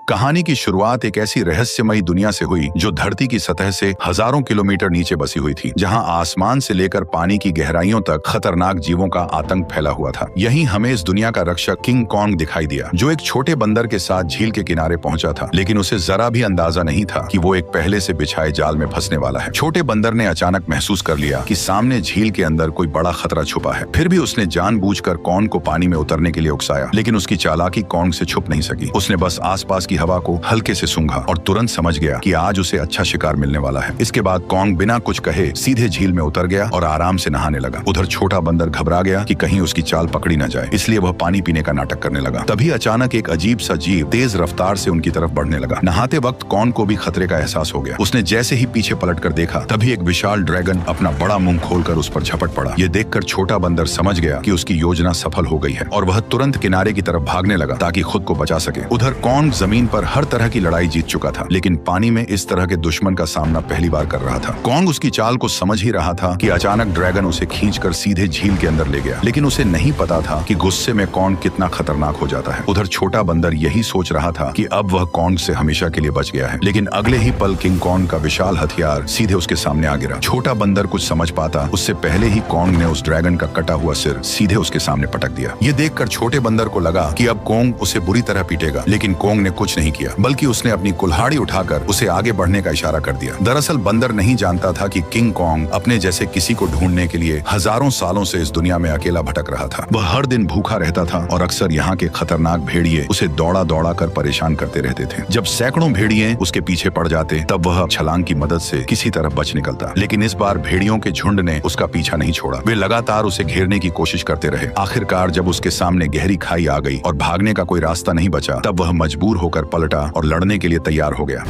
कहानी की शुरुआत एक ऐसी रहस्यमयी दुनिया से हुई जो धरती की सतह से हजारों किलोमीटर नीचे बसी हुई थी, जहां आसमान से लेकर पानी की गहराइयों तक खतरनाक जीवों का आतंक फैला हुआ था। यहीं हमें इस दुनिया का रक्षक किंग कॉन्ग दिखाई दिया, जो एक छोटे बंदर के साथ झील के किनारे पहुंचा था, लेकिन उसे जरा भी अंदाजा नहीं था कि वो एक पहले से बिछाए जाल में फंसने वाला है। छोटे बंदर ने अचानक महसूस कर लिया कि सामने झील के अंदर कोई बड़ा खतरा छुपा है। फिर भी उसने जानबूझकर कॉन्ग को पानी में उतरने के लिए उकसाया, लेकिन उसकी चालाकी कॉन्ग से छुप नहीं सकी। उसने बस आसपास की हवा को हल्के से सूंघा और तुरंत समझ गया कि आज उसे अच्छा शिकार मिलने वाला है। इसके बाद कॉन्ग बिना कुछ कहे सीधे झील में उतर गया और आराम से नहाने लगा। उधर छोटा बंदर घबरा गया कि कहीं उसकी चाल पकड़ी न जाए, इसलिए वह पानी पीने का नाटक करने लगा। तभी अचानक एक अजीब सा जीव तेज रफ्तार से उनकी तरफ बढ़ने लगा। नहाते वक्त कॉन्ग को भी खतरे का एहसास हो गया। उसने जैसे ही पीछे पलटकर देखा, तभी एक विशाल ड्रैगन अपना बड़ा मुंह खोलकर उस पर झपट पड़ा। ये देखकर छोटा बंदर समझ गया कि उसकी योजना सफल हो गई है और वह तुरंत किनारे की तरफ भागने लगा ताकि खुद को बचा सके। उधर कॉन्ग जमीन पर हर तरह की लड़ाई जीत चुका था, लेकिन पानी में इस तरह के दुश्मन का सामना पहली बार कर रहा था। कॉन्ग उसकी चाल को समझ ही रहा था कि अचानक ड्रैगन उसे खींचकर सीधे झील के अंदर ले गया, लेकिन उसे नहीं पता था कि गुस्से में कॉन्ग कितना खतरनाक हो जाता है। उधर छोटा बंदर यही सोच रहा था कि अब वह कॉन्ग से हमेशा के लिए बच गया है, लेकिन अगले ही पल किंग कॉन्ग का विशाल हथियार सीधे उसके सामने आ गिरा। छोटा बंदर कुछ समझ पाता उससे पहले ही कॉन्ग ने उस ड्रैगन का कटा हुआ सिर सीधे उसके सामने पटक दिया। ये देखकर छोटे बंदर को लगा कि अब कॉन्ग उसे बुरी तरह पीटेगा, लेकिन कॉन्ग ने कुछ नहीं किया, बल्कि उसने अपनी कुल्हाड़ी उठाकर उसे आगे बढ़ने का इशारा कर दिया। दरअसल बंदर नहीं जानता था कि किंग कॉन्ग अपने जैसे किसी को ढूंढने के लिए हजारों सालों से इस दुनिया में अकेला भटक रहा था। वह हर दिन भूखा रहता था और अक्सर यहाँ के खतरनाक भेड़िए उसे दौड़ा दौड़ा कर परेशान करते रहते थे। जब सैकड़ों भेड़िए उसके पीछे पड़ जाते, तब वह छलांग की मदद से किसी तरह बच निकलता, लेकिन इस बार भेड़ियों के झुंड ने उसका पीछा नहीं छोड़ा। वे लगातार उसे घेरने की कोशिश करते रहे। आखिरकार जब उसके सामने गहरी खाई आ गई और भागने का कोई रास्ता नहीं बचा, तब वह मजबूर होकर पलटा और लड़ने के लिए तैयार हो गया।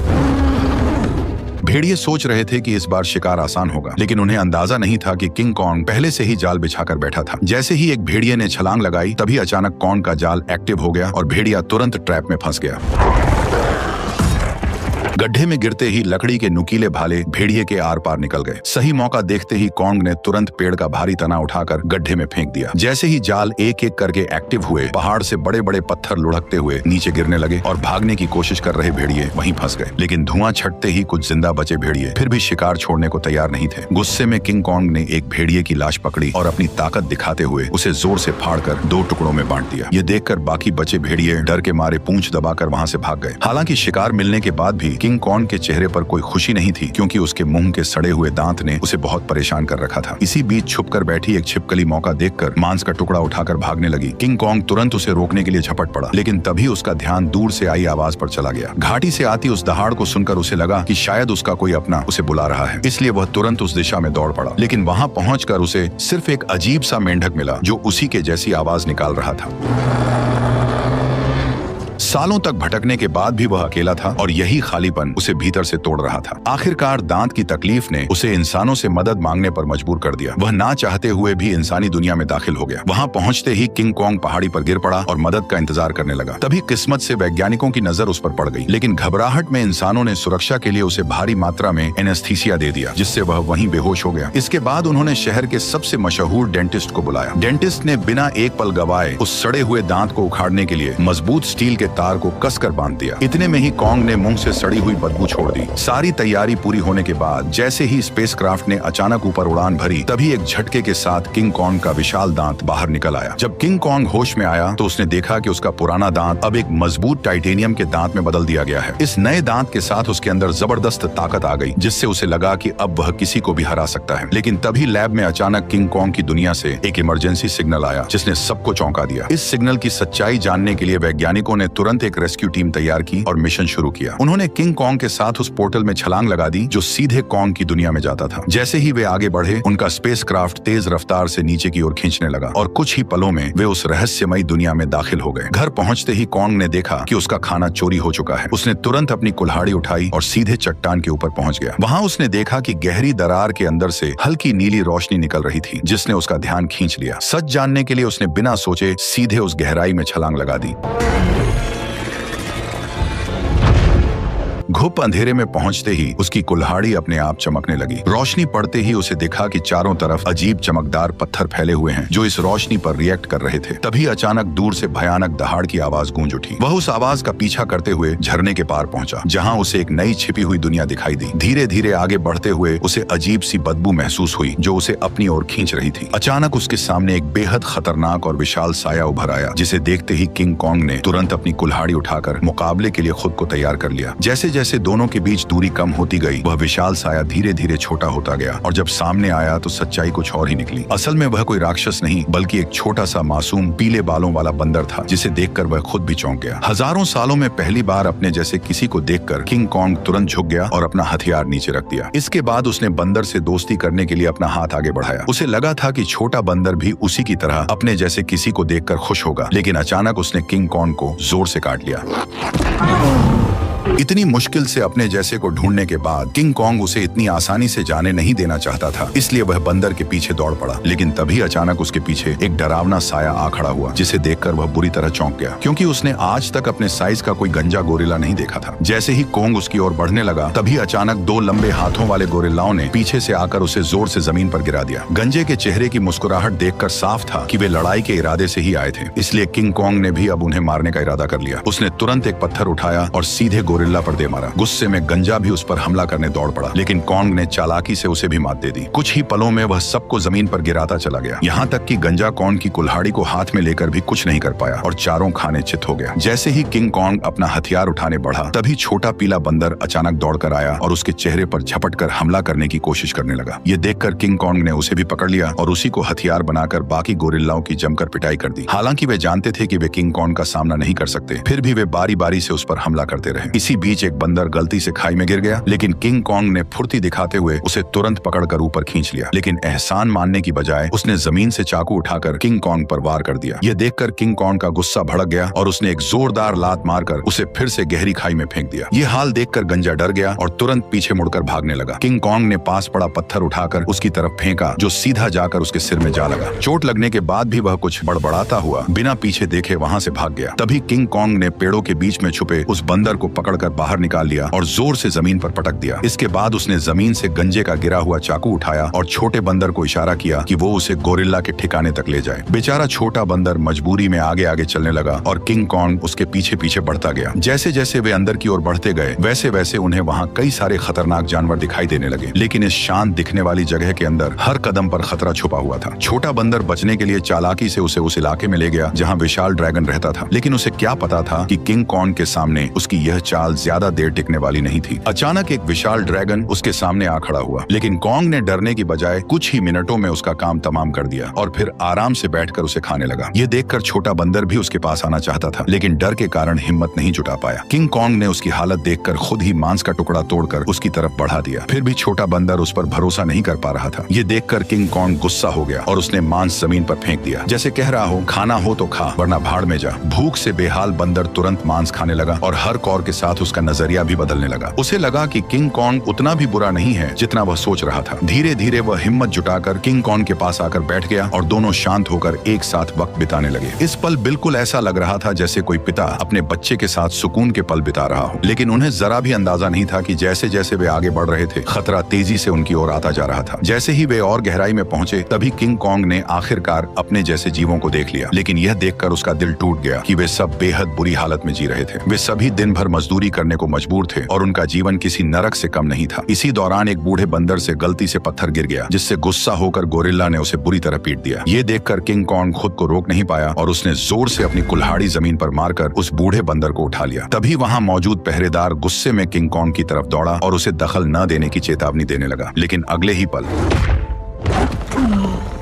भेड़िए सोच रहे थे कि इस बार शिकार आसान होगा, लेकिन उन्हें अंदाजा नहीं था कि किंग कॉन्ग पहले से ही जाल बिछाकर बैठा था। जैसे ही एक भेड़िए ने छलांग लगाई, तभी अचानक कॉन्ग का जाल एक्टिव हो गया और भेड़िया तुरंत ट्रैप में फंस गया। गड्ढे में गिरते ही लकड़ी के नुकीले भाले भेड़िए के आर पार निकल गए। सही मौका देखते ही कॉन्ग ने तुरंत पेड़ का भारी तना उठाकर गड्ढे में फेंक दिया। जैसे ही जाल एक एक करके एक्टिव हुए, पहाड़ से बड़े बड़े पत्थर लुढ़कते हुए नीचे गिरने लगे और भागने की कोशिश कर रहे भेड़िए वहीं फंस गए। लेकिन धुआं छटते ही कुछ जिंदा बचे भेड़िए फिर भी शिकार छोड़ने को तैयार नहीं थे। गुस्से में किंग कॉन्ग ने एक भेड़िए की लाश पकड़ी और अपनी ताकत दिखाते हुए उसे जोर से फाड़कर 2 टुकड़ों में बांट दिया। ये देखकर बाकी बचे भेड़िए डर के मारे पूंछ दबाकर वहां से भाग गए। हालांकि शिकार मिलने के बाद भी किंग कॉन्ग के चेहरे पर कोई खुशी नहीं थी, क्योंकि उसके मुंह के सड़े हुए दांत ने उसे बहुत परेशान कर रखा था। इसी बीच छुपकर बैठी एक छिपकली मौका देखकर मांस का टुकड़ा उठाकर भागने लगी। किंग कॉन्ग तुरंत उसे रोकने के लिए झपट पड़ा, लेकिन तभी उसका ध्यान दूर से आई आवाज पर चला गया। घाटी से आती उस दहाड़ को सुनकर उसे लगा कि शायद उसका कोई अपना उसे बुला रहा है, इसलिए वह तुरंत उस दिशा में दौड़ पड़ा। लेकिन वहां पहुंचकर उसे सिर्फ एक अजीब सा मेंढक मिला जो उसी के जैसी आवाज निकाल रहा था। सालों तक भटकने के बाद भी वह अकेला था और यही खालीपन उसे भीतर से तोड़ रहा था। आखिरकार दांत की तकलीफ ने उसे इंसानों से मदद मांगने पर मजबूर कर दिया। वह ना चाहते हुए भी इंसानी दुनिया में दाखिल हो गया। वहां पहुंचते ही किंग कॉन्ग पहाड़ी पर गिर पड़ा और मदद का इंतजार करने लगा। तभी किस्मत से वैज्ञानिकों की नजर उस पर पड़ गई, लेकिन घबराहट में इंसानों ने सुरक्षा के लिए उसे भारी मात्रा में एनेस्थीसिया दे दिया, जिससे वह वहीं बेहोश हो गया। इसके बाद उन्होंने शहर के सबसे मशहूर डेंटिस्ट को बुलाया। डेंटिस्ट ने बिना एक पल गवाए उस सड़े हुए दांत को उखाड़ने के लिए मजबूत स्टील के तार को कसकर बांध दिया। इतने में ही कॉन्ग ने मुंह से सड़ी हुई बदबू छोड़ दी। सारी तैयारी पूरी होने के बाद जैसे ही स्पेसक्राफ्ट ने अचानक ऊपर उड़ान भरी, तभी एक झटके के साथ किंग कॉन्ग का विशाल दांत बाहर निकल आया। जब किंग कॉन्ग होश में आया तो उसने देखा कि उसका पुराना दांत अब एक मजबूत टाइटेनियम के दांत में बदल दिया गया है। इस नए दांत के साथ उसके अंदर जबरदस्त ताकत आ गई, जिससे उसे लगा कि अब वह किसी को भी हरा सकता है। लेकिन तभी लैब में अचानक किंग कॉन्ग की दुनिया से एक इमरजेंसी सिग्नल आया, जिसने सबको चौंका दिया। इस सिग्नल की सच्चाई जानने के लिए वैज्ञानिकों ने तुरंत एक रेस्क्यू टीम तैयार की और मिशन शुरू किया। उन्होंने किंग कॉन्ग के साथ उस पोर्टल में छलांग लगा दी जो सीधे कॉन्ग की दुनिया में जाता था। जैसे ही वे आगे बढ़े, उनका स्पेसक्राफ्ट तेज रफ्तार से नीचे की ओर खींचने लगा और कुछ ही पलों में वे उस रहस्यमयी दुनिया में दाखिल हो गए। घर पहुंचते ही कॉन्ग ने देखा कि उसका खाना चोरी हो चुका है। उसने तुरंत अपनी कुल्हाड़ी उठाई और सीधे चट्टान के ऊपर पहुंच गया। वहां उसने देखा कि गहरी दरार के अंदर से हल्की नीली रोशनी निकल रही थी, जिसने उसका ध्यान खींच लिया। सच जानने के लिए उसने बिना सोचे सीधे उस गहराई में छलांग लगा दी। घुप अंधेरे में पहुंचते ही उसकी कुल्हाड़ी अपने आप चमकने लगी। रोशनी पड़ते ही उसे दिखा कि चारों तरफ अजीब चमकदार पत्थर फैले हुए हैं जो इस रोशनी पर रिएक्ट कर रहे थे। तभी अचानक दूर से भयानक दहाड़ की आवाज गूंज उठी। वह उस आवाज का पीछा करते हुए झरने के पार पहुंचा, जहां उसे एक नई छिपी हुई दुनिया दिखाई दी। धीरे धीरे आगे बढ़ते हुए उसे अजीब सी बदबू महसूस हुई जो उसे अपनी ओर खींच रही थी। अचानक उसके सामने एक बेहद खतरनाक और विशाल साया उभर आया, जिसे देखते ही किंग कॉन्ग ने तुरंत अपनी कुल्हाड़ी उठाकर मुकाबले के लिए खुद को तैयार कर लिया। जैसे जैसे दोनों के बीच दूरी कम होती गई, वह विशाल साया धीरे धीरे छोटा होता गया और जब सामने आया तो सच्चाई कुछ और ही निकली। असल में वह कोई राक्षस नहीं बल्कि एक छोटा सा मासूम पीले बालों वाला बंदर था, जिसे देखकर वह खुद भी चौंक गया। हजारों सालों में पहली बार अपने जैसे किसी को देखकर किंग कॉन्ग तुरंत झुक गया और अपना हथियार नीचे रख दिया। इसके बाद उसने बंदर से दोस्ती करने के लिए अपना हाथ आगे बढ़ाया। उसे लगा था कि छोटा बंदर भी उसी की तरह अपने जैसे किसी को देखकर खुश होगा, लेकिन अचानक उसने किंग कॉन्ग को जोर से काट लिया। इतनी मुश्किल से अपने जैसे को ढूंढने के बाद किंग कॉन्ग उसे इतनी आसानी से जाने नहीं देना चाहता था, इसलिए वह बंदर के पीछे दौड़ पड़ा। लेकिन तभी अचानक उसके पीछे एक डरावना साया आ खड़ा हुआ, जिसे देखकर वह बुरी तरह चौंक गया, क्योंकि उसने आज तक अपने साइज का कोई गंजा गोरिल्ला नहीं देखा था। जैसे ही कॉन्ग उसकी ओर बढ़ने लगा, तभी अचानक दो लंबे हाथों वाले गोरिल्लाओं ने पीछे से आकर उसे जोर से जमीन पर गिरा दिया। गंजे के चेहरे की मुस्कुराहट देखकर साफ था कि वे लड़ाई के इरादे से ही आए थे, इसलिए किंग कॉन्ग ने भी अब उन्हें मारने का इरादा कर लिया। उसने तुरंत एक पत्थर उठाया और सीधे गोरिल्ला पर दे मारा। गुस्से में गंजा भी उस पर हमला करने दौड़ पड़ा, लेकिन कॉन्ग ने चालाकी से उसे भी मात दे दी। कुछ ही पलों में वह सबको जमीन पर गिराता चला गया, यहाँ तक कि गंजा कॉन्ग की कुल्हाड़ी को हाथ में लेकर भी कुछ नहीं कर पाया और चारों खाने चित हो गया। जैसे ही किंग कॉन्ग अपना हथियार उठाने बढ़ा, तभी छोटा पीला बंदर अचानक दौड़कर आया और उसके चेहरे पर झपटकर हमला करने की कोशिश करने लगा। ये देखकर किंग कॉन्ग ने उसे भी पकड़ लिया और उसी को हथियार बनाकर बाकी गोरिल्लाओं की जमकर पिटाई कर दी। हालांकि वे जानते थे कि वे किंग कॉन्ग का सामना नहीं कर सकते, फिर भी वे बारी बारी से उस पर हमला करते रहे। इसी बीच एक बंदर गलती से खाई में गिर गया, लेकिन किंग कॉन्ग ने फुर्ती दिखाते हुए उसे तुरंत पकड़कर ऊपर खींच लिया। लेकिन एहसान मानने की बजाय उसने जमीन से चाकू उठाकर किंग कॉन्ग पर वार कर दिया। यह देखकर किंग कॉन्ग का गुस्सा भड़क गया और उसने एक जोरदार लात मारकर उसे फिर से गहरी खाई में फेंक दिया। ये हाल देखकर गंजा डर गया और तुरंत पीछे मुड़कर भागने लगा। किंग कॉन्ग ने पास पड़ा पत्थर उठाकर उसकी तरफ फेंका, जो सीधा जाकर उसके सिर में जा लगा। चोट लगने के बाद भी वह कुछ बड़बड़ाता हुआ बिना पीछे देखे वहां से भाग गया। तभी किंग कॉन्ग ने पेड़ों के बीच में छुपे उस बंदर को पकड़कर बाहर निकाल लिया और जोर से जमीन पर पटक दिया। इसके बाद उसने जमीन से गंजे का गिरा हुआ चाकू उठाया और छोटे बंदर को इशारा किया कि वो उसे गोरिल्ला के ठिकाने तक ले जाए। बेचारा छोटा बंदर मजबूरी में आगे आगे चलने लगा और किंग कॉन्ग उसके पीछे पीछे बढ़ता गया। जैसे जैसे वे अंदर की ओर बढ़ते गए, वैसे वैसे उन्हें वहाँ कई सारे खतरनाक जानवर दिखाई देने लगे, लेकिन इस शांत दिखने वाली जगह के अंदर हर कदम पर खतरा छुपा हुआ था। छोटा बंदर बचने के लिए चालाकी से उसे उस इलाके में ले गया जहाँ विशाल ड्रैगन रहता था, लेकिन उसे क्या पता था कि किंग कॉन्ग के सामने उसकी यह चाल ज्यादा देर टिकने वाली नहीं थी। अचानक एक विशाल ड्रैगन उसके सामने आ खड़ा हुआ, लेकिन कॉन्ग ने डरने की बजाय कुछ ही मिनटों में उसका काम तमाम कर दिया और फिर आराम से बैठकर उसे खाने लगा। ये देखकर छोटा बंदर भी उसके पास आना चाहता था, लेकिन डर के कारण हिम्मत नहीं जुटा पाया। किंग कॉन्ग ने उसकी हालत देखकर खुद ही मांस का टुकड़ा तोड़कर उसकी तरफ बढ़ा दिया। फिर भी छोटा बंदर उस पर भरोसा नहीं कर पा रहा था। ये देखकर किंग कॉन्ग गुस्सा हो गया और उसने मांस जमीन पर फेंक दिया, जैसे कह रहा हो खाना हो तो खा वरना भाड़ में जा। भूख से बेहाल बंदर तुरंत मांस खाने लगा और हर कौर के साथ उसका नजरिया भी बदलने लगा। उसे लगा कि किंग कॉन्ग उतना भी बुरा नहीं है जितना वह सोच रहा था। धीरे धीरे वह हिम्मत जुटाकर किंग कॉन्ग के पास आकर बैठ गया और दोनों शांत होकर एक साथ वक्त बिताने लगे। इस पल बिल्कुल ऐसा लग रहा था जैसे कोई पिता अपने बच्चे के साथ सुकून के पल बिता रहा हो, लेकिन उन्हें जरा भी अंदाजा नहीं था कि जैसे जैसे वे आगे बढ़ रहे थे, खतरा तेजी से उनकी ओर आता जा रहा था। जैसे ही वे और गहराई में पहुंचे, तभी किंग कॉन्ग ने आखिरकार अपने जैसे जीवों को देख लिया, लेकिन यह देखकर उसका दिल टूट गया कि वे सब बेहद बुरी हालत में जी रहे थे। वे सभी दिन भर मजदूरी करने को मजबूर थे और उनका जीवन किसी नरक से कम नहीं था। इसी दौरान एक बूढ़े बंदर से गलती से पत्थर गिर गया, जिससे गुस्सा होकर गोरिल्ला ने उसे बुरी तरह पीट दिया। ये देखकर किंग कॉन्ग खुद को रोक नहीं पाया और उसने जोर से अपनी कुल्हाड़ी जमीन पर मारकर उस बूढ़े बंदर को उठा लिया। तभी वहां मौजूद पहरेदार गुस्से में किंग कॉन्ग की तरफ दौड़ा और उसे दखल न देने की चेतावनी देने लगा, लेकिन अगले ही पल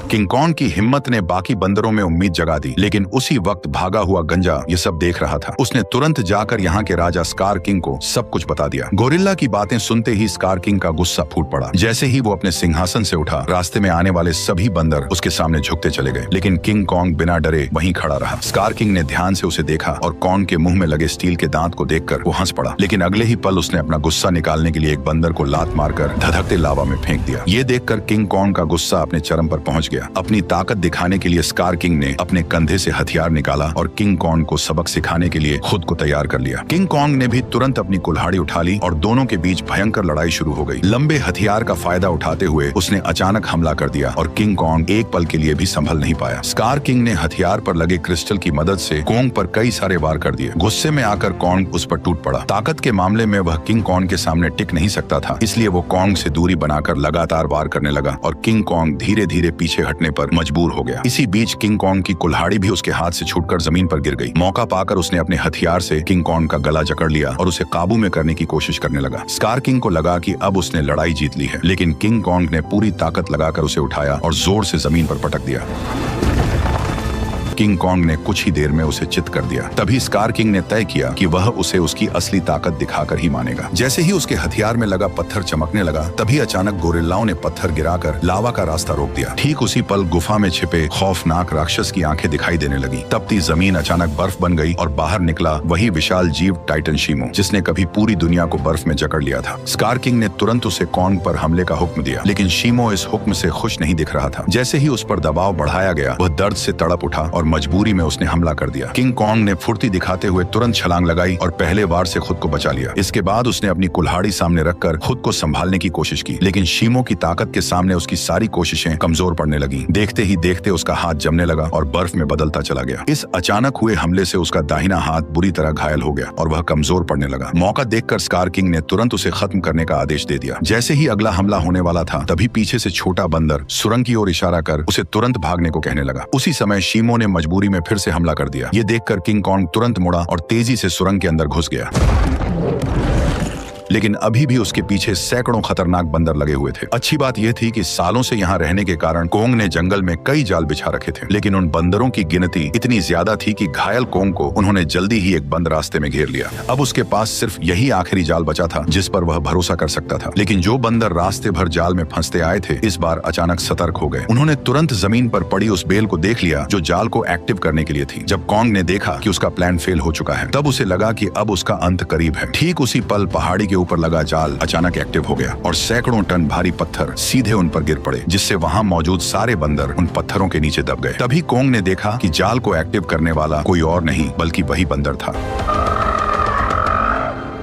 किंग कॉन्ग की हिम्मत ने बाकी बंदरों में उम्मीद जगा दी, लेकिन उसी वक्त भागा हुआ गंजा ये सब देख रहा था। उसने तुरंत जाकर यहाँ के राजा स्कार किंग को सब कुछ बता दिया। गोरिल्ला की बातें सुनते ही स्कार किंग का गुस्सा फूट पड़ा। जैसे ही वो अपने सिंहासन से उठा, रास्ते में आने वाले सभी बंदर उसके सामने झुकते चले गए, लेकिन किंग कॉन्ग बिना डरे वहीं खड़ा रहा। स्कार किंग ने ध्यान से उसे देखा और कॉन्ग के मुंह में लगे स्टील के दांत को देखकर वो हंस पड़ा, लेकिन अगले ही पल उसने अपना गुस्सा निकालने के लिए एक बंदर को लात मारकर धधकते लावा में फेंक दिया। ये देखकर किंग कॉन्ग का गुस्सा अपने चरम पर पहुंच गया। दिया। अपनी ताकत दिखाने के लिए स्कार किंग ने अपने कंधे से हथियार निकाला और किंग कॉन्ग को सबक सिखाने के लिए खुद को तैयार कर लिया। किंग कॉन्ग ने भी तुरंत अपनी कुल्हाड़ी उठा ली और दोनों के बीच भयंकर लड़ाई शुरू हो गई। लंबे हथियार का फायदा उठाते हुए उसने अचानक हमला कर दिया और किंग कॉन्ग एक पल के लिए भी संभल नहीं पाया। स्कार किंग ने हथियार पर लगे क्रिस्टल की मदद से कॉन्ग पर कई सारे वार कर दिए। गुस्से में आकर कॉन्ग उस पर टूट पड़ा। ताकत के मामले में वह किंग कॉन्ग के सामने टिक नहीं सकता था, इसलिए वो कॉन्ग से दूरी बनाकर लगातार वार करने लगा और किंग कॉन्ग धीरे धीरे पीछे हटने पर मजबूर हो गया। इसी बीच किंग कॉन्ग की कुल्हाड़ी भी उसके हाथ से छूटकर जमीन पर गिर गई। मौका पाकर उसने अपने हथियार से किंग कॉन्ग का गला जकड़ लिया और उसे काबू में करने की कोशिश करने लगा। स्कार किंग को लगा कि अब उसने लड़ाई जीत ली है, लेकिन किंग कॉन्ग ने पूरी ताकत लगाकर उसे उठाया और जोर से जमीन पर पटक दिया। किंग कॉन्ग ने कुछ ही देर में उसे चित कर दिया। तभी स्कार किंग ने तय किया कि वह उसे उसकी असली ताकत दिखाकर ही मानेगा। जैसे ही उसके हथियार में लगा पत्थर चमकने लगा, तभी अचानक गोरिल्लाओं ने पत्थर गिराकर लावा का रास्ता रोक दिया। ठीक उसी पल गुफा में छिपे खौफनाक राक्षस की आंखें दिखाई देने लगी। तपती जमीन अचानक बर्फ बन गई और बाहर निकला वही विशाल जीव टाइटन शीमो, जिसने कभी पूरी दुनिया को बर्फ में जकड़ लिया था। स्कार किंग ने तुरंत उसे कॉन्ग पर हमले का हुक्म दिया, लेकिन शीमो इस हुक्म से खुश नहीं दिख रहा था। जैसे ही उस पर दबाव बढ़ाया गया, वह दर्द से तड़प उठा और मजबूरी में उसने हमला कर दिया। किंग कॉन्ग ने फुर्ती दिखाते हुए तुरंत छलांग लगाई और पहले वार से खुद को बचा लिया। इसके बाद उसने अपनी कुल्हाड़ी सामने रखकर खुद को संभालने की कोशिश की, लेकिन शीमो की ताकत के सामने उसकी सारी कोशिशें कमजोर पड़ने लगी। देखते ही देखते उसका हाथ जमने लगा और बर्फ में बदलता चला गया। इस अचानक हुए हमले से उसका दाहिना हाथ बुरी तरह घायल हो गया और वह कमजोर पड़ने लगा। मौका देखकर स्कार किंग ने तुरंत उसे खत्म करने का आदेश दे दिया। जैसे ही अगला हमला होने वाला था, तभी पीछे से छोटा बंदर सुरंग की ओर इशारा कर उसे तुरंत भागने को कहने लगा। उसी समय शीमो ने मजबूरी में फिर से हमला कर दिया। ये देखकर किंग कॉन्ग तुरंत मुड़ा और तेजी से सुरंग के अंदर घुस गया, लेकिन अभी भी उसके पीछे सैकड़ों खतरनाक बंदर लगे हुए थे। अच्छी बात यह थी कि सालों से यहाँ रहने के कारण कॉन्ग ने जंगल में कई जाल बिछा रखे थे, लेकिन उन बंदरों की गिनती इतनी ज्यादा थी कि घायल कॉन्ग को उन्होंने जल्दी ही एक बंद रास्ते में घेर लिया। अब उसके पास सिर्फ यही आखिरी जाल बचा था जिस पर वह भरोसा कर सकता था। लेकिन जो बंदर रास्ते भर जाल में फंसते आए थे, इस बार अचानक सतर्क हो गए। उन्होंने तुरंत जमीन पर पड़ी उस बेल को देख लिया जो जाल को एक्टिव करने के लिए थी। जब कॉन्ग ने देखा कि उसका प्लान फेल हो चुका है, तब उसे लगा कि अब उसका अंत करीब है। ठीक उसी पल पहाड़ी के ऊपर लगा जाल अचानक एक्टिव हो गया और सैकड़ों टन भारी पत्थर सीधे उन पर गिर पड़े, जिससे वहां मौजूद सारे बंदर उन पत्थरों के नीचे दब गए। तभी कॉन्ग ने देखा कि जाल को एक्टिव करने वाला कोई और नहीं बल्कि वही बंदर था।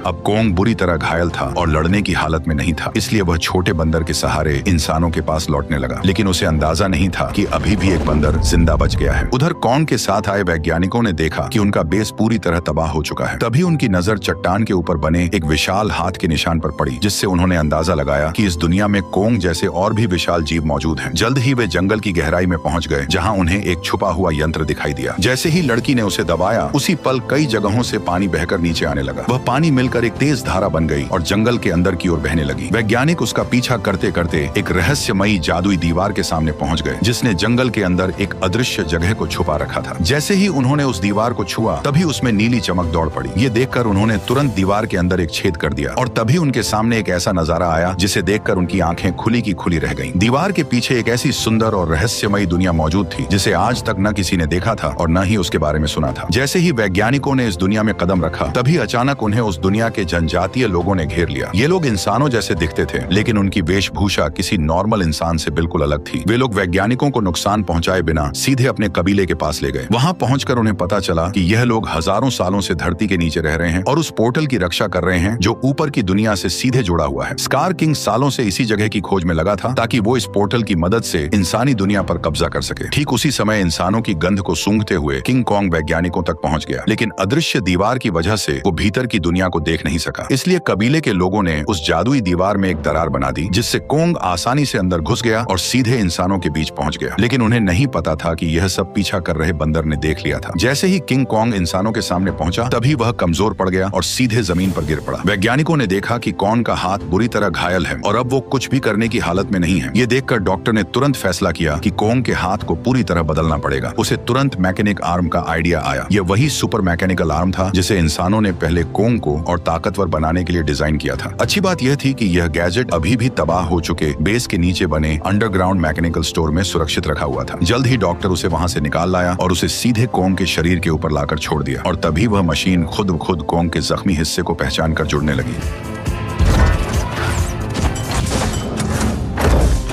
अब कॉन्ग बुरी तरह घायल था और लड़ने की हालत में नहीं था, इसलिए वह छोटे बंदर के सहारे इंसानों के पास लौटने लगा। लेकिन उसे अंदाजा नहीं था कि अभी भी एक बंदर जिंदा बच गया है। उधर कॉन्ग के साथ आए वैज्ञानिकों ने देखा कि उनका बेस पूरी तरह तबाह हो चुका है। तभी उनकी नजर चट्टान के ऊपर बने एक विशाल हाथ के निशान पर पड़ी, जिससे उन्होंने अंदाजा लगाया कि इस दुनिया में कॉन्ग जैसे और भी विशाल जीव मौजूद हैं। जल्द ही वे जंगल की गहराई में पहुंच गए, जहां उन्हें एक छुपा हुआ यंत्र दिखाई दिया। जैसे ही लड़की ने उसे दबाया, उसी पल कई जगहों से पानी बहकर नीचे आने लगा। वह पानी मिलकर एक तेज धारा बन गई और जंगल के अंदर की ओर बहने लगी। वैज्ञानिक उसका पीछा करते करते एक रहस्यमयी जादुई दीवार के सामने पहुंच गए, जिसने जंगल के अंदर एक अदृश्य जगह को छुपा रखा था। जैसे ही उन्होंने उस दीवार को छुआ, तभी उसमें नीली चमक दौड़ पड़ी। ये देखकर उन्होंने तुरंत दीवार के अंदर एक छेद कर दिया और तभी उनके सामने एक ऐसा नजारा आया जिसे देखकर उनकी आंखें खुली की खुली रह गईं। दीवार के पीछे एक ऐसी सुंदर और रहस्यमयी दुनिया मौजूद थी जिसे आज तक न किसी ने देखा था और न ही उसके बारे में सुना था। जैसे ही वैज्ञानिकों ने इस दुनिया में कदम रखा, तभी अचानक उन्हें उस दुनिया के जनजातीय लोगों ने घेर लिया। ये लोग इंसानों जैसे दिखते थे, लेकिन उनकी वेशभूषा किसी नॉर्मल इंसान से बिल्कुल अलग थी। वे लोग वैज्ञानिकों को नुकसान पहुंचाए बिना सीधे अपने कबीले के पास ले गए। वहां पहुंचकर उन्हें पता चला कि यह लोग हजारों सालों से धरती के नीचे रह रहे हैं और उस पोर्टल की रक्षा कर रहे हैं जो ऊपर की दुनिया से सीधे जुड़ा हुआ है। स्कार किंग सालों से इसी जगह की खोज में लगा था ताकि वो इस पोर्टल की मदद से इंसानी दुनिया पर कब्जा कर सके। ठीक उसी समय इंसानों की गंध को सूंघते हुए किंग कॉन्ग वैज्ञानिकों तक पहुंच गया, लेकिन अदृश्य दीवार की वजह से वो भीतर की दुनिया को देख नहीं सका। इसलिए कबीले के लोगों ने उस जादुई दीवार में एक दरार बना दी, जिससे कॉन्ग आसानी से अंदर घुस गया और सीधे इंसानों के बीच पहुंच गया। लेकिन उन्हें नहीं पता था कि यह सब पीछा कर रहे बंदर ने देख लिया था। जैसे ही किंग कॉन्ग इंसानों के सामने पहुंचा, तभी वह कमजोर पड़ गया और सीधे जमीन पर गिर पड़ा। वैज्ञानिकों ने देखा कि कॉन्ग का हाथ बुरी तरह घायल है और अब वो कुछ भी करने की हालत में नहीं है। ये देखकर डॉक्टर ने तुरंत फैसला किया कि कॉन्ग के हाथ को पूरी तरह बदलना पड़ेगा। उसे तुरंत मैकेनिक आर्म का आइडिया आया। यह वही सुपर मैकेनिकल आर्म था जिसे इंसानों ने पहले कॉन्ग को और ताकतवर बनाने के लिए डिजाइन किया था। अच्छी बात यह थी कि यह गैजेट अभी भी तबाह हो चुके बेस के नीचे बने अंडरग्राउंड मैकेनिकल स्टोर में सुरक्षित रखा हुआ था। जल्द ही डॉक्टर उसे वहां से निकाल लाया और उसे सीधे कॉन्ग के शरीर के ऊपर लाकर छोड़ दिया और तभी वह मशीन खुद ब खुद कॉन्ग के जख्मी हिस्से को पहचान कर जुड़ने लगी।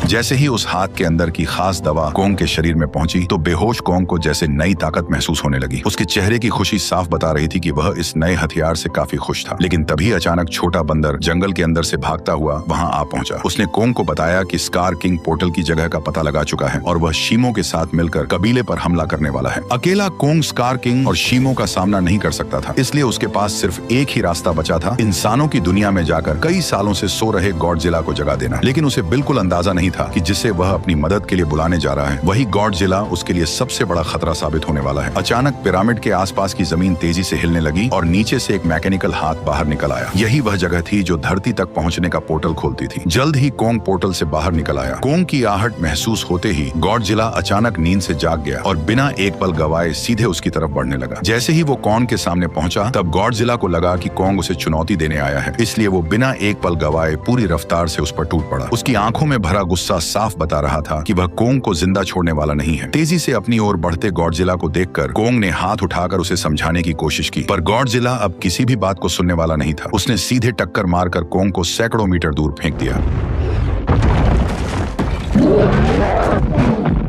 जैसे ही उस हाथ के अंदर की खास दवा कोंग के शरीर में पहुंची तो बेहोश कोंग को जैसे नई ताकत महसूस होने लगी। उसके चेहरे की खुशी साफ बता रही थी कि वह इस नए हथियार से काफी खुश था। लेकिन तभी अचानक छोटा बंदर जंगल के अंदर से भागता हुआ वहां आ पहुंचा। उसने कोंग को बताया कि स्कार किंग पोर्टल की जगह का पता लगा चुका है और वह शीमो के साथ मिलकर कबीले पर हमला करने वाला है। अकेला कोंग स्कार किंग और शीमो का सामना नहीं कर सकता था, इसलिए उसके पास सिर्फ एक ही रास्ता बचा था, इंसानों की दुनिया में जाकर कई सालों से सो रहे गॉडजिला को जगा देना। लेकिन उसे बिल्कुल अंदाजा नहीं था कि जिसे वह अपनी मदद के लिए बुलाने जा रहा है वही गॉडजिला उसके लिए सबसे बड़ा खतरा साबित होने वाला है। अचानक पिरामिड के आसपास की जमीन तेजी से हिलने लगी और नीचे से एक मैकेनिकल हाथ बाहर निकल आया। यही वह जगह थी जो धरती तक पहुंचने का पोर्टल खोलती थी। जल्द ही कोंग पोर्टल से बाहर निकल आया। कोंग की आहट महसूस होते ही गॉडजिला अचानक नींद से जाग गया और बिना एक पल गवाए सीधे उसकी तरफ बढ़ने लगा। जैसे ही वो कोंग के सामने पहुंचा तब गॉडजिला को लगा कि कोंग उसे चुनौती देने आया है, इसलिए वो बिना एक पल गवाए पूरी रफ्तार से उस पर टूट पड़ा। उसकी आंखों में भरा गुस्सा साफ बता रहा था कि वह कोंग को जिंदा छोड़ने वाला नहीं है। तेजी से अपनी ओर बढ़ते गॉडजिला को देखकर कोंग ने हाथ उठाकर उसे समझाने की कोशिश की, पर गॉडजिला अब किसी भी बात को सुनने वाला नहीं था। उसने सीधे टक्कर मारकर कोंग को सैकड़ों मीटर दूर फेंक दिया।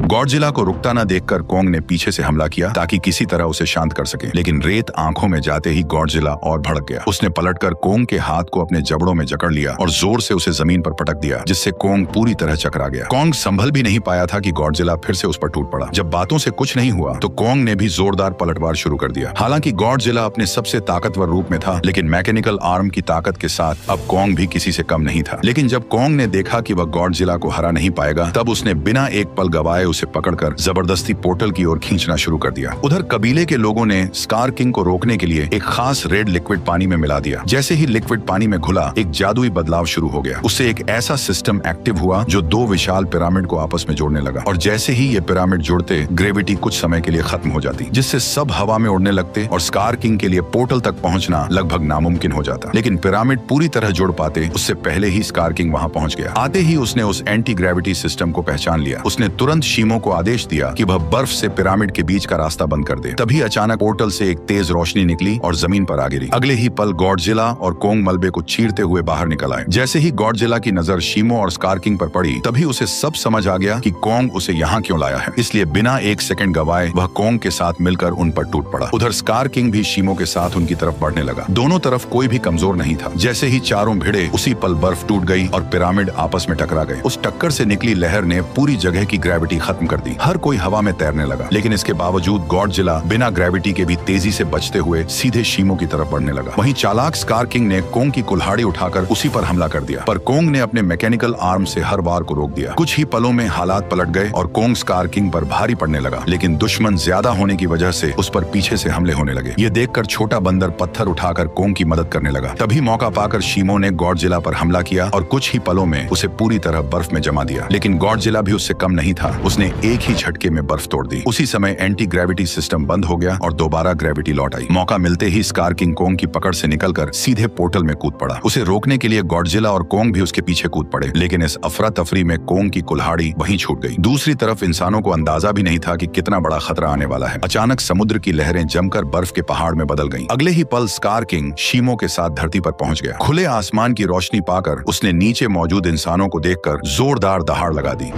गॉडजिला को रुकता न देखकर कोंग ने पीछे से हमला किया ताकि किसी तरह उसे शांत कर सके, लेकिन रेत आंखों में जाते ही गॉडजिला और भड़क गया। उसने पलटकर कोंग के हाथ को अपने जबड़ों में जकड़ लिया और जोर से उसे जमीन पर पटक दिया, जिससे कोंग पूरी तरह चकरा गया। कोंग संभल भी नहीं पाया था कि गॉडजिला फिर से उस पर टूट पड़ा। जब बातों से कुछ नहीं हुआ तो कोंग ने भी जोरदार पलटवार शुरू कर दिया। हालांकि गॉडजिला अपने सबसे ताकतवर रूप में था, लेकिन मैकेनिकल आर्म की ताकत के साथ अब कोंग भी किसी से कम नहीं था। लेकिन जब कोंग ने देखा कि वह गॉडजिला को हरा नहीं पाएगा तब उसने बिना एक पल गवाए उसे पकड़कर जबरदस्ती पोर्टल की ओर खींचना शुरू कर दिया। उधर कबीले के लोगों ने स्कार किंग को रोकने के लिए एक खास रेड लिक्विड पानी में मिला दिया। जैसे ही लिक्विड पानी में घुला एक जादुई बदलाव शुरू हो गया। उससे एक ऐसा सिस्टम एक्टिव हुआ जो दो विशाल पिरामिड को आपस में जोड़ने लगा, और जैसे ही ये पिरामिड जुड़ते ग्रेविटी कुछ समय के लिए खत्म हो जाती, जिससे सब हवा में उड़ने लगते और स्कार किंग के लिए पोर्टल तक पहुंचना लगभग नामुमकिन हो जाता। लेकिन पिरामिड पूरी तरह जुड़ पाते उससे पहले ही स्कार किंग वहां पहुंच गया। आते ही उसने उस एंटी ग्रेविटी सिस्टम को पहचान लिया। उसने तुरंत शीमो को आदेश दिया कि वह बर्फ से पिरामिड के बीच का रास्ता बंद कर दे। तभी अचानक पोर्टल से एक तेज रोशनी निकली और जमीन पर आ गिरी। अगले ही पल गॉडजिला और कोंग मलबे को चीरते हुए बाहर निकल आए। जैसे ही गॉडजिला की नजर शीमो और स्कार किंग पर पड़ी तभी उसे सब समझ आ गया कि कोंग उसे यहाँ क्यों लाया है, इसलिए बिना एक सेकंड गवाए वह कोंग के साथ मिलकर उन पर टूट पड़ा। उधर स्कार किंग भी शीमो के साथ उनकी तरफ बढ़ने लगा। दोनों तरफ कोई भी कमजोर नहीं था। जैसे ही चारों भिड़े उसी पल बर्फ टूट गई और पिरामिड आपस में टकरा गए। उस टक्कर से निकली लहर ने पूरी जगह की ग्रेविटी खत्म कर दी। हर कोई हवा में तैरने लगा, लेकिन इसके बावजूद गॉडजिला बिना ग्रेविटी के भी तेजी से बचते हुए सीधे शीमो की तरफ बढ़ने लगा। वहीं चालाक स्कार किंग ने कोंग की कुल्हाड़ी उठाकर उसी पर हमला कर दिया, पर कोंग ने अपने मैकेनिकल आर्म से हर वार को रोक दिया। कुछ ही पलों में हालात पलट गए और कोंग स्कार किंग पर भारी पड़ने लगा, लेकिन दुश्मन ज्यादा होने की वजह से उस पर पीछे से हमले होने लगे। ये देखकर छोटा बंदर पत्थर उठाकर कोंग की मदद करने लगा। तभी मौका पाकर शीमो ने गॉडजिला पर हमला किया और कुछ ही पलों में उसे पूरी तरह बर्फ में जमा दिया। लेकिन गॉडजिला भी उससे कम नहीं था। उसने एक ही झटके में बर्फ तोड़ दी। उसी समय एंटी ग्रेविटी सिस्टम बंद हो गया और दोबारा ग्रेविटी लौट आई। मौका मिलते ही स्कार किंग कोंग की पकड़ से निकलकर सीधे पोर्टल में कूद पड़ा। उसे रोकने के लिए गॉडजिला और कोंग भी उसके पीछे कूद पड़े, लेकिन इस अफरा तफरी में कोंग की कुल्हाड़ी वहीं छूट गई। दूसरी तरफ इंसानों को अंदाजा भी नहीं था कि कितना बड़ा खतरा आने वाला है। अचानक समुद्र की लहरें जमकर बर्फ के पहाड़ में बदल गईं। अगले ही पल स्कार किंग शीमो के साथ धरती पर पहुंच गया। खुले आसमान की रोशनी पाकर उसने नीचे मौजूद इंसानों को देखकर जोरदार दहाड़ लगा दी।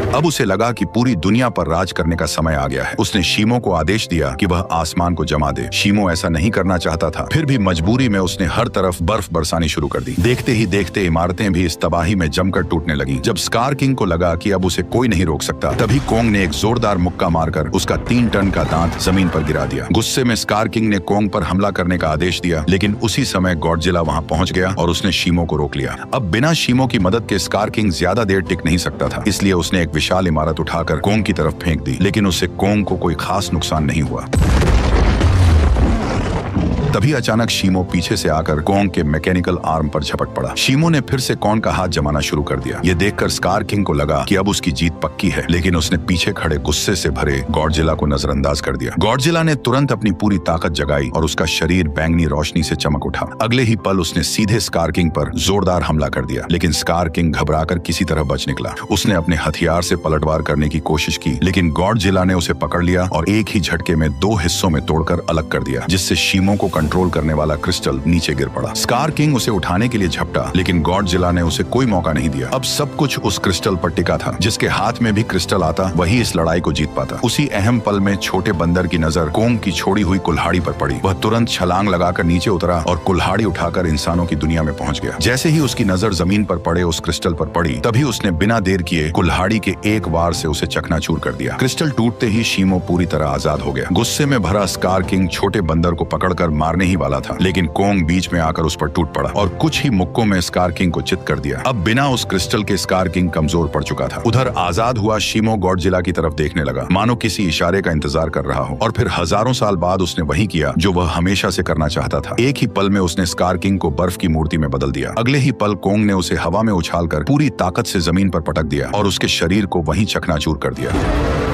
अब उसे लगा कि पूरी दुनिया पर राज करने का समय आ गया है। उसने शीमो को आदेश दिया कि वह आसमान को जमा दे। शीमो ऐसा नहीं करना चाहता था, फिर भी मजबूरी में उसने हर तरफ बर्फ बरसानी शुरू कर दी। देखते ही देखते इमारतें भी इस तबाही में जमकर टूटने लगीं। जब स्कार किंग को लगा कि अब उसे कोई नहीं रोक सकता, तभी कोंग ने एक जोरदार मुक्का मारकर उसका 3 टन का दांत जमीन पर गिरा दिया। गुस्से में स्कार किंग ने कोंग पर हमला करने का आदेश दिया, लेकिन उसी समय गॉडजिला वहां पहुंच गया और उसने शीमो को रोक लिया। अब बिना शीमो की मदद के स्कार किंग ज्यादा देर टिक नहीं सकता था, इसलिए उसने एक विशाल इमारत उठाकर कोंग की तरफ फेंक दी, लेकिन उससे कोंग को कोई खास नुकसान नहीं हुआ। तभी अचानक शीमो पीछे से आकर कोंग के मैकेनिकल आर्म पर झपट पड़ा। शीमो ने फिर से कोंग का हाथ जमाना शुरू कर दिया। ये देखकर स्कार किंग को लगा कि अब उसकी जीत पक्की है, लेकिन उसने पीछे खड़े गुस्से से भरे गॉडजिला को नजरअंदाज कर दिया। गॉडजिला ने तुरंत अपनी पूरी ताकत जगाई और उसका शरीर बैंगनी रोशनी से चमक उठा। अगले ही पल उसने सीधे स्कार किंग पर जोरदार हमला कर दिया, लेकिन स्कार किंग घबराकर किसी तरह बच निकला। उसने अपने हथियार से पलटवार करने की कोशिश की, लेकिन गॉडजिला ने उसे पकड़ लिया और एक ही झटके में 2 हिस्सों में तोड़कर अलग कर दिया, जिससे शीमो को कंट्रोल करने वाला क्रिस्टल नीचे गिर पड़ा। स्कार किंग उसे उठाने के लिए झपटा, लेकिन गॉडजिला ने उसे कोई मौका नहीं दिया। अब सब कुछ उस क्रिस्टल पर टिका था। जिसके हाथ में भी क्रिस्टल आता वही इस लड़ाई को जीत पाता। उसी अहम पल में छोटे बंदर की नजर कोंग की छोड़ी हुई कुल्हाड़ी पर पड़ी। वह तुरंत छलांग लगाकर नीचे उतरा और कुल्हाड़ी उठाकर इंसानों की दुनिया में पहुंच गया। जैसे ही उसकी नजर जमीन पर पड़े उस क्रिस्टल पर पड़ी, तभी उसने बिना देर किए कुल्हाड़ी के एक वार से उसे चकनाचूर कर दिया। क्रिस्टल टूटते ही शीमो पूरी तरह आजाद हो गया। गुस्से में भरा स्कार किंग छोटे बंदर को पकड़कर मारने ही वाला था, लेकिन कोंग बीच में आकर उस पर टूट पड़ा और कुछ ही मुक्कों में स्कार किंग को चित कर दिया। अब बिना उस क्रिस्टल के स्कार किंग कमजोर पड़ चुका था। उधर आजाद हुआ शीमो गॉडजिला की तरफ देखने लगा, मानो किसी इशारे का इंतजार कर रहा हो। और फिर हजारों साल बाद उसने वही किया जो वह हमेशा से करना चाहता था। एक ही पल में उसने स्कार किंग को बर्फ की मूर्ति में बदल दिया। अगले ही पल कोंग ने उसे हवा में उछालकर पूरी ताकत से जमीन पर पटक दिया और उसके शरीर को वहीं चकनाचूर कर दिया।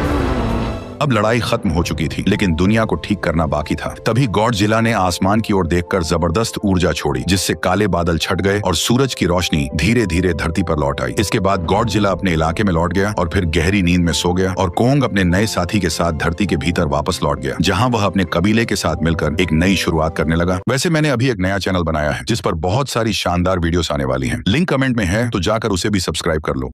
अब लड़ाई खत्म हो चुकी थी, लेकिन दुनिया को ठीक करना बाकी था। तभी गॉडजिला ने आसमान की ओर देखकर जबरदस्त ऊर्जा छोड़ी, जिससे काले बादल छट गए और सूरज की रोशनी धीरे धीरे धरती पर लौट आई। इसके बाद गॉडजिला अपने इलाके में लौट गया और फिर गहरी नींद में सो गया और कोंग अपने नए साथी के साथ धरती के भीतर वापस लौट गया, जहां वह अपने कबीले के साथ मिलकर एक नई शुरुआत करने लगा। वैसे मैंने अभी एक नया चैनल बनाया है जिस पर बहुत सारी शानदार वीडियोस आने वाली हैं। लिंक कमेंट में है, तो जाकर उसे भी सब्सक्राइब कर लो।